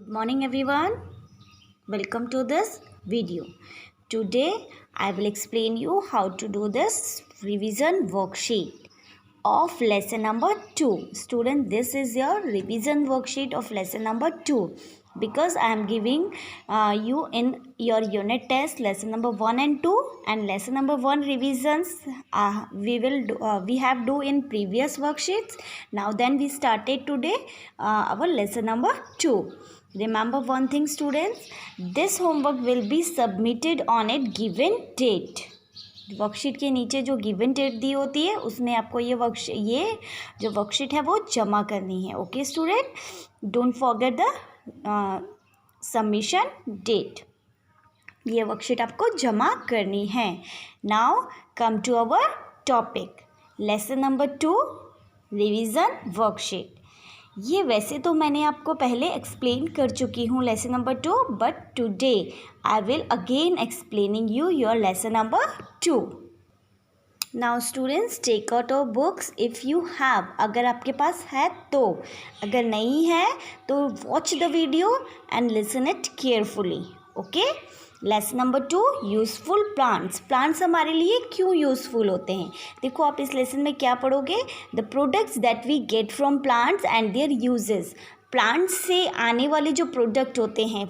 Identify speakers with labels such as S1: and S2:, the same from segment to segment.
S1: Good morning everyone. Welcome to this video. Today I will explain you how to do this revision worksheet of lesson number 2. Student, this is your revision worksheet of lesson number 2 because I am giving you in your unit test lesson number 1 and 2 and lesson number 1 revisions we have do in previous worksheets. Now then we started today our lesson number 2. Remember one thing students, this homework will be submitted on a given date. Worksheet के नीचे जो given date दी होती है उसमें आपको ये जो worksheet है वो जमा करनी है. Okay student, don't forget the submission date. ये वर्कशीट आपको जमा करनी है. Now come to our topic, lesson number 2 revision worksheet. ये वैसे तो मैंने आपको पहले एक्सप्लेन कर चुकी हूँ lesson number 2, but today I will again explaining you your lesson number 2. Now students, take out your books if you have, अगर आपके पास है तो. अगर नहीं है तो watch the video and listen it carefully. Okay, lesson number 2 useful plants. Plants हमारे लिए क्यों यूज़फुल होते हैं? देखो आप इस लेसन में क्या पढ़ोगे, the products that we get from plants and their uses. Plants से आने वाले जो प्रोडक्ट होते हैं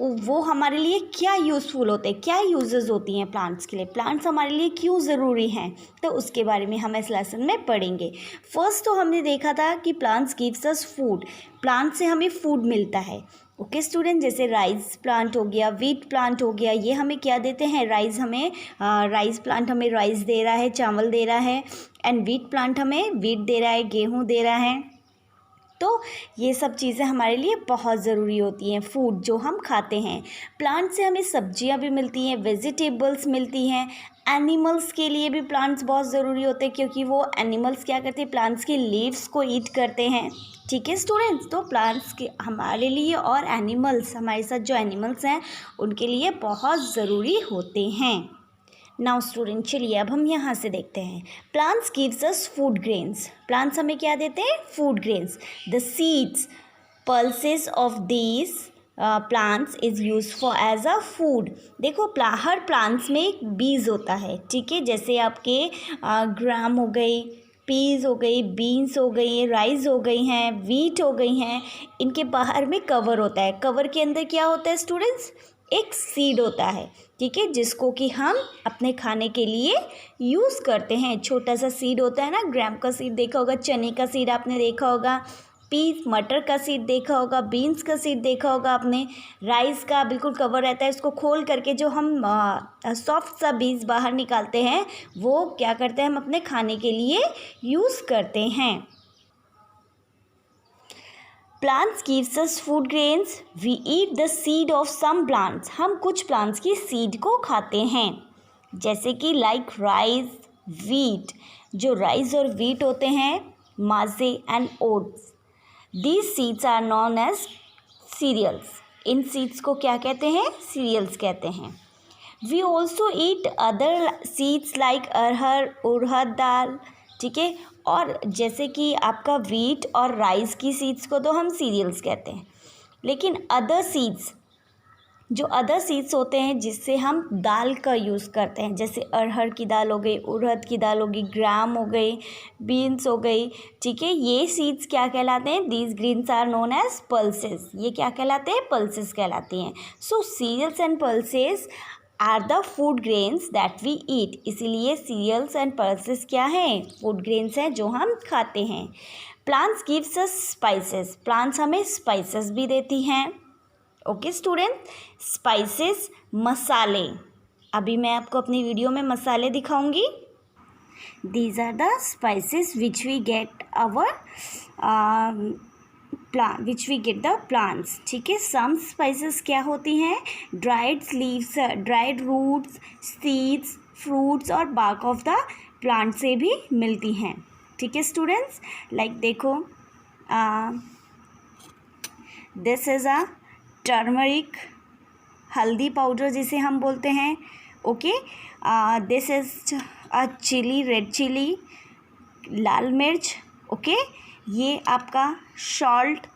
S1: वो हमारे लिए क्या यूज़फुल होते हैं, क्या यूजेस होती हैं प्लांट्स के लिए, प्लांट्स हमारे लिए क्यों ज़रूरी हैं, तो उसके बारे में हम इस लेसन में पढ़ेंगे. फर्स्ट तो हमने देखा था कि plants gives us food. Plant से हमें फूड मिलता है. ओके स्टूडेंट, जैसे राइस प्लांट हो गया, वीट प्लांट हो गया, ये हमें क्या देते हैं, राइस प्लांट हमें राइस दे रहा है, चावल दे रहा है, एंड वीट प्लांट हमें वीट दे रहा है, गेहूँ दे रहा है. तो ये सब चीज़ें हमारे लिए बहुत ज़रूरी होती हैं, फूड जो हम खाते हैं. प्लांट से हमें सब्जियां भी मिलती हैं, वेजिटेबल्स मिलती हैं. एनिमल्स के लिए भी प्लांट्स बहुत ज़रूरी होते हैं क्योंकि वो एनिमल्स क्या करते हैं, प्लांट्स के लीव्स को ईट करते हैं. ठीक है स्टूडेंट्स, तो प्लांट्स के हमारे लिए और एनिमल्स, हमारे साथ जो एनिमल्स हैं उनके लिए बहुत ज़रूरी होते हैं. नाउ स्टूडेंट, चलिए अब हम यहाँ से देखते हैं. Plants gives us food grains. Plants हमें क्या देते हैं, food grains. The seeds pulses of these plants is use for as a food. देखो हर प्लांट्स में एक बीज होता है. ठीक है, जैसे आपके ग्राम हो गई, पीज हो गई, बीन्स हो गई, राइस हो गई हैं, वीट हो गई हैं, इनके बाहर में कवर होता है. कवर के अंदर क्या होता है स्टूडेंट्स, एक सीड होता है. ठीक है, जिसको कि हम अपने खाने के लिए यूज़ करते हैं. छोटा सा सीड होता है ना, ग्राम का सीड देखा होगा, चने का सीड आपने देखा होगा, पीस मटर का सीड देखा होगा, बीन्स का सीड देखा होगा आपने. राइस का बिल्कुल कवर रहता है, इसको खोल करके जो हम सॉफ्ट सा बीज बाहर निकालते हैं वो क्या करते हैं, हम अपने खाने के लिए यूज़ करते हैं. Plants gives us food grains. We eat the seed of some plants. हम कुछ प्लांट्स की सीड को खाते हैं, जैसे कि लाइक राइस, वीट. जो राइस और वीट होते हैं, maize and oats, these seeds are known as cereals. इन सीड्स को क्या कहते हैं, सीरियल्स कहते हैं. We also eat other seeds like arhar, urad dal. ठीक है, और जैसे कि आपका वीट और राइस की सीड्स को तो हम सीरियल्स कहते हैं, लेकिन अदर सीड्स होते हैं जिससे हम दाल का यूज़ करते हैं, जैसे अरहर की दाल हो गई, उड़द की दाल हो गई, ग्राम हो गई, बीन्स हो गई. ठीक है, ये सीड्स क्या कहलाते हैं, these greens are known as pulses. ये क्या कहलाते हैं, पल्सेस कहलाती हैं. So cereals and pulses are the food grains that we eat. इसीलिए सीरियल्स एंड पल्सेस क्या हैं, फूड ग्रेन्स हैं जो हम खाते हैं. प्लांट्स गिव्स अस स्पाइसेस. प्लांट्स हमें स्पाइसेस भी देती हैं. ओके स्टूडेंट, स्पाइसेस मसाले. अभी मैं आपको अपनी वीडियो में मसाले दिखाऊंगी. These are the spices which we get which we get the plants. ठीक है, सम स्पाइसेस क्या होती हैं, dried leaves, dried roots, seeds, fruits और बार्क ऑफ द प्लांट से भी मिलती हैं. ठीक है स्टूडेंट्स, लाइक देखो दिस इज़ अ टर्मरिक, हल्दी पाउडर जिसे हम बोलते हैं. Okay, this is a chili, red chili, लाल मिर्च. ओके, ये आपका सॉल्ट,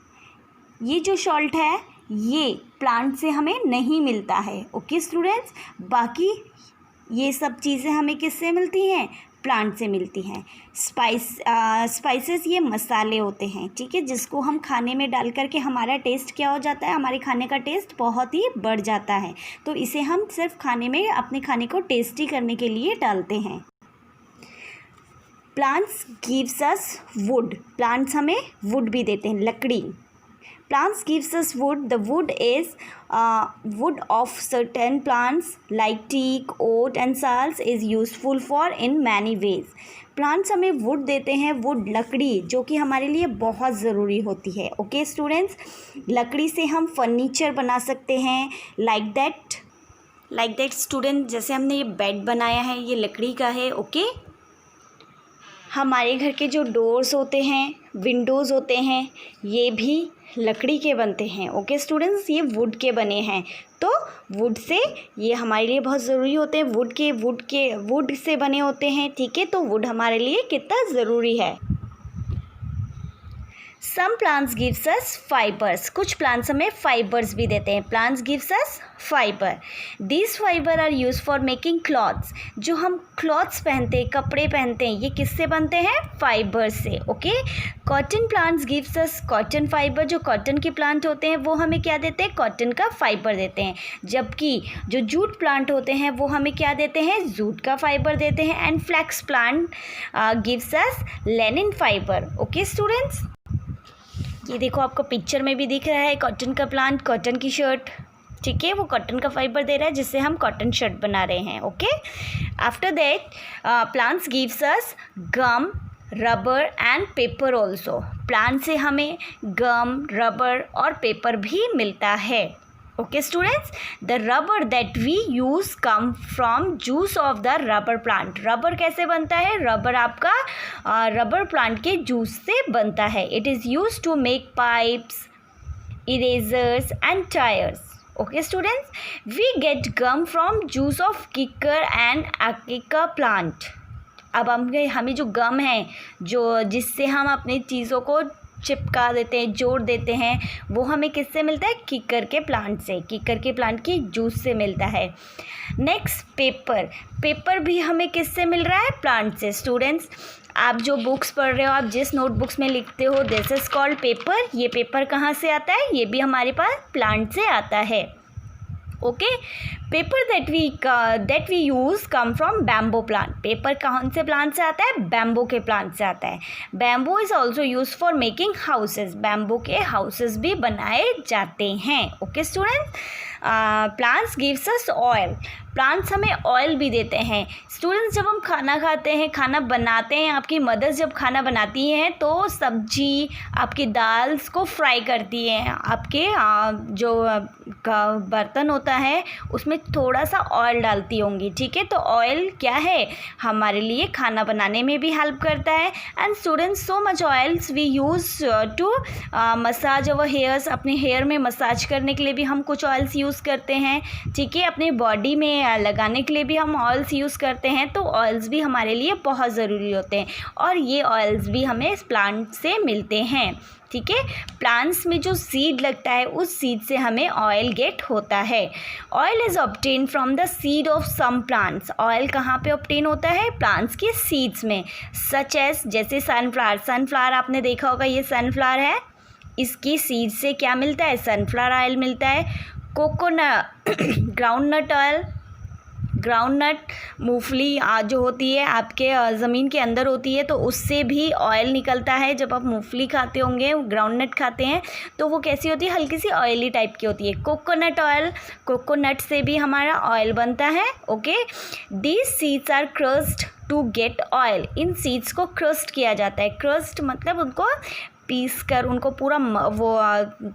S1: ये जो सॉल्ट है ये प्लांट से हमें नहीं मिलता है। ओके स्टूडेंट्स, बाकी ये सब चीज़ें हमें किससे मिलती हैं? प्लांट से मिलती हैं। स्पाइसेस ये मसाले होते हैं, ठीक है, जिसको हम खाने में डाल करके हमारा टेस्ट क्या हो जाता है, हमारे खाने का टेस्ट बहुत ही बढ़ जाता है। तो इसे हम सिर्फ खाने में अपने खाने को टेस्टी करने के लिए डालते हैं। Plants gives us would, plants हमें वुड भी देते हैं, लकड़ी। Plants gives us wood. The wood is wood of certain plants like teak, oak and sals is useful for in many ways. Plants हमें वुड देते हैं, वुड लकड़ी, जो कि हमारे लिए बहुत ज़रूरी होती है। ओके स्टूडेंट्स, लकड़ी से हम फर्नीचर बना सकते हैं। लाइक दैट स्टूडेंट, जैसे हमने ये बेड बनाया है ये लकड़ी का है। ओके, हमारे घर के जो डोर्स होते हैं, विंडोज़ होते हैं, ये भी लकड़ी के बनते हैं। ओके स्टूडेंट्स, ये वुड के बने हैं। तो वुड से ये हमारे लिए बहुत ज़रूरी होते हैं, वुड से बने होते हैं, ठीक है। तो वुड हमारे लिए कितना ज़रूरी है। Some plants gives us fibres, कुछ प्लांट्स हमें फाइबर्स भी देते हैं। Plants gives us fibre, this fibre are use for making clothes, जो हम क्लॉथ्स पहनते हैं, कपड़े पहनते हैं, ये किससे बनते हैं? फाइबर से। ओके, कॉटन प्लांट्स गिव्स अस कॉटन फाइबर, जो कॉटन के प्लांट होते हैं वो हमें क्या देते हैं? कॉटन का फाइबर देते हैं। जबकि जो जूट प्लांट होते हैं वो हमें क्या देते हैं? जूट का फाइबर देते हैं। And flax plant gives us linen fibre. Okay students, ये देखो आपको पिक्चर में भी दिख रहा है कॉटन का प्लांट, कॉटन की शर्ट, ठीक है, वो कॉटन का फाइबर दे रहा है जिससे हम कॉटन शर्ट बना रहे हैं। Okay, after that plants gives us gum, rubber and paper also, plant से हमें गम, रबर और पेपर भी मिलता है। Okay students, the rubber that we use come from juice of the rubber plant, rubber कैसे बनता है? रबर आपका रबर प्लांट के जूस से बनता है। It is use to make pipes, erasers and tyres. Okay students, we get gum from juice of kikar and acacia plant. अब हमें जो गम है, जो जिससे हम अपनी चीज़ों को चिपका देते हैं, जोड़ देते हैं, वो हमें किससे मिलता है? किकर के प्लांट से, किकर के प्लांट की जूस से मिलता है। नेक्स्ट पेपर, पेपर भी हमें किससे मिल रहा है? प्लांट से। स्टूडेंट्स, आप जो बुक्स पढ़ रहे हो, आप जिस नोटबुक्स में लिखते हो, दिस इज कॉल्ड पेपर, ये पेपर कहाँ से आता है? ये भी हमारे पास प्लांट से आता है। Okay, paper that we use come from bamboo plant, paper कौन से प्लांट से आता है? बैम्बो के प्लांट से आता है। Bamboo is also use for making houses, bamboo के हाउसेज भी बनाए जाते हैं। Okay students, plants gives us oil, plants हमें ऑयल भी देते हैं। स्टूडेंट्स, जब हम खाना खाते हैं, खाना बनाते हैं, आपकी मदर जब खाना बनाती हैं तो सब्जी, आपकी दाल्स को फ्राई करती हैं, आपके जो बर्तन होता है उसमें थोड़ा सा ऑयल डालती होंगी, ठीक है। तो ऑयल क्या है? हमारे लिए खाना बनाने में भी हेल्प करता है। And students, so much oils we use to massage our hairs, अपने हेयर में मसाज करने के लिए भी हम कुछ ऑयल्स यूज़ करते हैं, ठीक है। अपने बॉडी में लगाने के लिए भी हम ऑयल्स यूज़ करते हैं। तो ऑयल्स भी हमारे लिए बहुत ज़रूरी होते हैं और ये ऑयल्स भी हमें इस प्लांट से मिलते हैं, ठीक है। प्लांट्स में जो सीड लगता है उस सीड से हमें ऑयल गेट होता है। Oil is obtain from the seed of some plants, oil कहाँ पे ऑब्टेन होता है? प्लांट्स के सीड्स में। सच एज, जैसे सनफ्लावर, सनफ्लावर आपने देखा होगा, ये सनफ्लावर है, इसकी सीड से क्या मिलता है? सनफ्लावर ऑयल मिलता है। कोकोनट, ग्राउंडनट ऑयल, ग्राउंडनट मूंगफली जो होती है आपके ज़मीन के अंदर होती है, तो उससे भी ऑयल निकलता है। जब आप मूंगफली खाते होंगे, ग्राउंडनट खाते हैं, तो वो कैसी होती है? हल्की सी ऑयली टाइप की होती है। कोकोनट ऑयल, कोकोनट से भी हमारा ऑयल बनता है। Okay, these seeds are crushed to get oil, इन सीड्स को क्रस्ट किया जाता है। क्रस्ट मतलब उनको पीस कर, उनको पूरा वो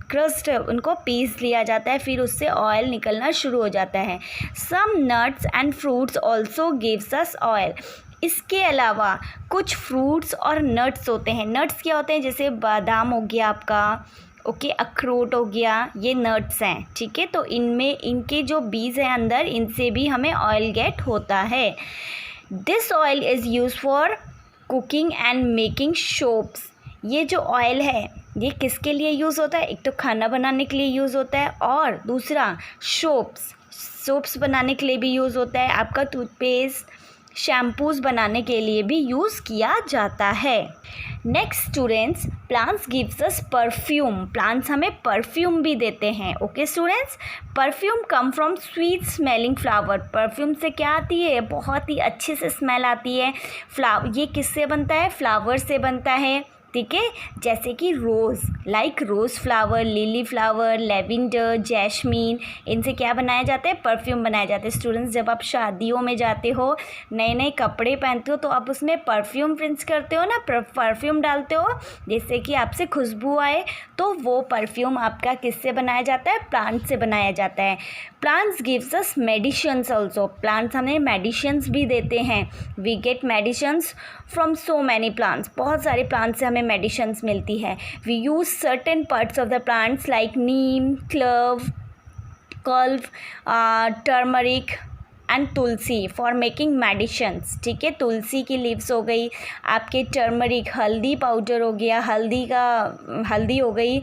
S1: क्रस्ट, उनको पीस लिया जाता है, फिर उससे ऑयल निकलना शुरू हो जाता है। Some nuts and fruits also gives us oil, इसके अलावा कुछ फ्रूट्स और नट्स होते हैं। नट्स क्या होते हैं? जैसे बादाम हो गया आपका, ओके, अखरोट हो गया, ये नट्स हैं, ठीक है। तो इनमें इनके जो बीज हैं अंदर, इनसे भी हमें ऑयल गेट होता है। This oil is use for cooking and making soaps, ये जो ऑयल है ये किसके लिए यूज़ होता है? एक तो खाना बनाने के लिए यूज़ होता है और दूसरा सोप्स बनाने के लिए भी यूज़ होता है। आपका टूथपेस्ट, शैम्पूज़ बनाने के लिए भी यूज़ किया जाता है। नेक्स्ट स्टूडेंट्स, प्लांट्स गिव्स अस परफ्यूम। प्लांट्स हमें परफ्यूम भी देते हैं। Okay students, perfume come from sweet smelling flower. Perfume से क्या आती है? बहुत ही अच्छे से स्मेल आती है। ये किससे बनता है? फ्लावर से बनता है, ठीक है। जैसे कि rose, like rose flower, lily flower, lavender, jasmine, इनसे क्या बनाया जाता है? परफ्यूम बनाया जाता है। स्टूडेंट्स, जब आप शादियों में जाते हो, नए नए कपड़े पहनते हो, तो आप उसमें परफ्यूम प्रिंस करते हो ना, परफ्यूम डालते हो जिससे कि आपसे खुशबू आए। तो वो परफ्यूम आपका किससे बनाया जाता है? प्लांट से बनाया जाता है। Plants gives us medicines also. Plants हमें मेडिसिन्स भी देते हैं। We get medicines from so many plants. बहुत सारे प्लांट्स से हमें मेडिसिन्स मिलती है। We use certain parts of the plants like neem, clove, turmeric and tulsi for making medicines, ठीक है। तुलसी की लीव्स हो गई, आपके टर्मरिक हल्दी पाउडर हो गया, हल्दी हो गई,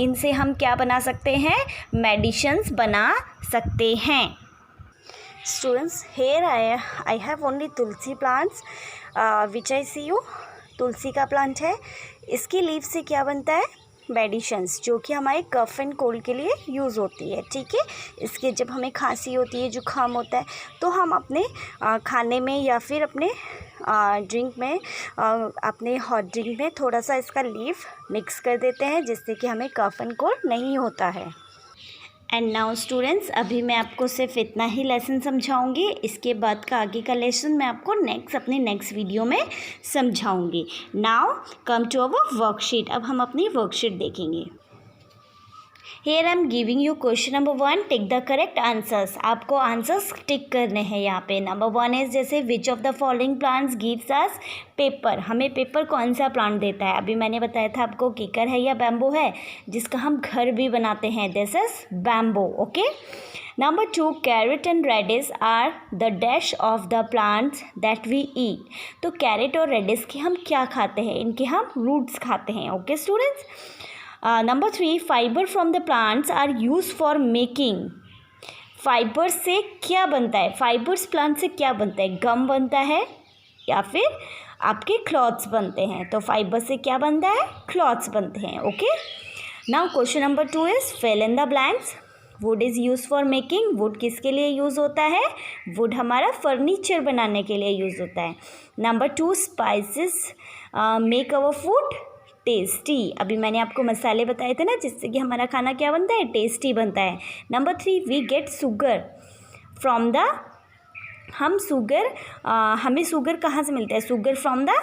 S1: इनसे हम क्या बना सकते हैं? मेडिसिन्स बना सकते हैं। Students, here I have only tulsi plants which I see you. तुलसी का प्लांट है, इसकी लीव से क्या बनता है? मेडिसिन्स, जो कि हमारे कफ एंड कोल्ड के लिए यूज़ होती है, ठीक है। इसके जब हमें खांसी होती है, जुकाम होता है, तो हम अपने खाने में या फिर अपने ड्रिंक में, अपने हॉट ड्रिंक में थोड़ा सा इसका लीफ मिक्स कर देते हैं, जिससे कि हमें कफ एंड कोल्ड नहीं होता है। एंड नाउ स्टूडेंट्स, अभी मैं आपको सिर्फ इतना ही लेसन समझाऊंगी। इसके बाद का आगे का लेसन मैं आपको अपने नेक्स्ट वीडियो में समझाऊंगी। Now come to our worksheet. अब हम अपनी वर्कशीट देखेंगे। Here I am giving you question number 1. Take the correct answers. आपको आंसर्स टिक करने हैं यहाँ पे। नंबर 1 है जैसे which of the following plants gives us paper. हमें पेपर कौन सा प्लांट देता है? अभी मैंने बताया था आपको, किकर है या बैम्बो है, जिसका हम घर भी बनाते हैं। This is bamboo, okay. Number 2, carrot and radish are the dash of the plants that we eat. तो कैरेट और रेडिश के हम क्या खाते हैं? इनके हम रूट्स खाते हैं, okay students. Number 3, fibre from the plants are use for making. Fibre से क्या बनता है? फाइबर्स प्लांट से क्या बनता है? गम बनता है या फिर आपके क्लॉथ्स बनते हैं। तो फाइबर से क्या बनता है? क्लॉथ्स बनते हैं, okay. Now question number 2 is fill in the blanks. Wood is use for making. Wood किसके लिए यूज़ होता है? वुड हमारा फर्नीचर बनाने के लिए यूज़ होता है। Number 2, spices make our food tasty. अभी मैंने आपको मसाले बताए थे ना, जिससे कि हमारा खाना क्या बनता है? टेस्टी बनता है। Number 3, we get sugar from the. हमें शुगर कहाँ से मिलता है? Sugar from the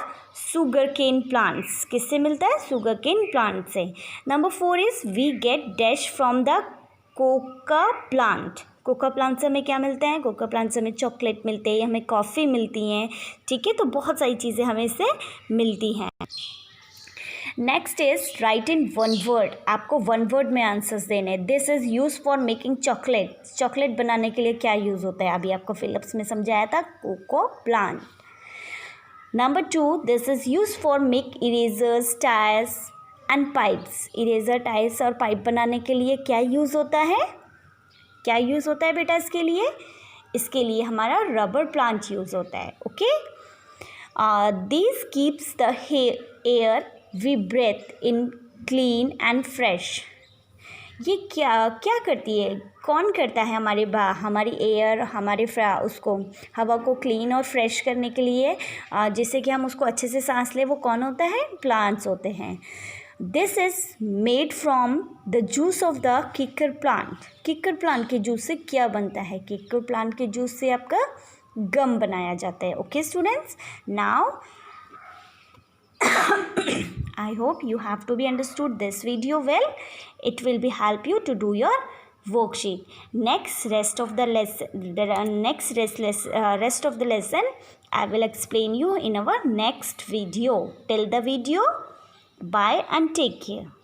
S1: sugar cane plants. किससे मिलता है? शुगर केन प्लांट से। Number 4 is we get dash from the coca plant. Coca plant से हमें क्या मिलता है? कोका प्लांट से हमें चॉकलेट मिलते हैं, हमें कॉफ़ी मिलती हैं, ठीक है। तो बहुत सारी चीज़ें हमें इससे मिलती हैं। Next is right in one word. आपको वन वर्ड में आंसर्स देने। This is use for making chocolate. Chocolate बनाने के लिए क्या यूज़ होता है? अभी आपको फिलिप्स में समझाया था, cocoa plant. Number 2, this is use for make erasers, tyres and pipes. Eraser, tyres और पाइप बनाने के लिए क्या यूज़ होता है? क्या यूज़ होता है बेटा इसके लिए? इसके लिए हमारा रबर प्लांट यूज़ होता है, okay. This keeps the air we breathe in clean and fresh. ये क्या करती है? कौन करता है? हमारी एयर, उसको हवा को क्लीन और फ्रेश करने के लिए, जिससे कि हम उसको अच्छे से सांस लें, वो कौन होता है? प्लांट्स होते हैं। This is made from the juice of the kicker plant. Kicker plant के जूस से क्या बनता है? किकर प्लांट के जूस से आपका गम बनाया जाता है, okay students. Now I hope you have to be understood this video well. It will be help you to do your worksheet. Rest of the lesson I will explain you in our next video. Till the video, bye and take care.